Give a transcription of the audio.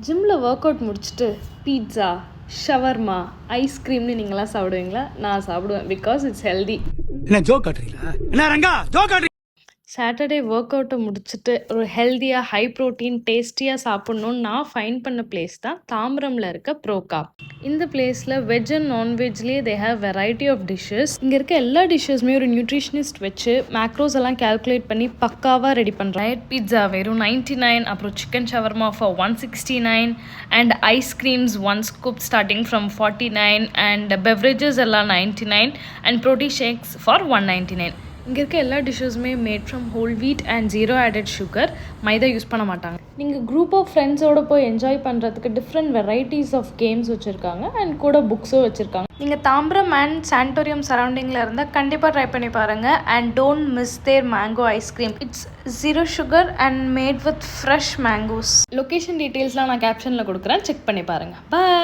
ஜிம்மில் work out முடிச்சுட்டு pizza, shawarma, ஐஸ்கிரீம்னு நீங்களாம் சாப்பிடுவீங்களா? நான் சாப்பிடுவேன். Because it's healthy. என்ன ஜோக் காட்டுறீங்களா? என்ன ரங்கா ஜோக் காட்டுறீங்க? சாட்டர்டே ஒர்க் அவுட்டை முடிச்சுட்டு ஒரு ஹெல்த்தியாக ஹை ப்ரோட்டீன் டேஸ்டியாக சாப்பிட்ணுன்னு நான் ஃபைண்ட் பண்ண பிளேஸ் தான் தாம்பரமில் இருக்க ப்ரோகா. இந்த பிளேஸில் வெஜ் அண்ட் நான்வெஜ்லேயே they have variety of dishes. இங்கே இருக்க எல்லா டிஷ்ஷஸுமே ஒரு நியூட்ரிஷனிஸ்ட் வச்சு மேக்ரோஸ் எல்லாம் கால்குலேட் பண்ணி பக்காவாக ரெடி பண்ணுறேன். பீட்சா வெறும் 99, அப்புறம் chicken shawarma for 169 and ice creams 1 scoop starting from 49 and beverages எல்லாம் 99 அண்ட் ப்ரோட்டீன் ஷேக்ஸ் ஃபார் 199. இங்கே இருக்க எல்லா டிஷ்ஷஸுமே made from whole wheat and 0 added sugar. மைதா யூஸ் பண்ண மாட்டாங்க. நீங்கள் குரூப் ஆஃப் ஃப்ரெண்ட்ஸோடு போய் என்ஜாய் பண்ணுறதுக்கு டிஃப்ரெண்ட் வெரைட்டிஸ் ஆஃப் கேம்ஸ் வச்சுருக்காங்க அண்ட் கூட புக்ஸும் வச்சுருக்காங்க. நீங்கள் தாம்பரம் அண்ட் சானிட்டோரியம் சரௌண்டிங்கில் இருந்தால் கண்டிப்பாக ட்ரை பண்ணி பாருங்கள். And don't miss their mango ice cream. It's 0 sugar and made with fresh mangoes. Location டீட்டெயில்ஸ்லாம் நான் கேப்ஷனில் கொடுக்குறேன், செக் பண்ணி பாருங்கள். பாய்.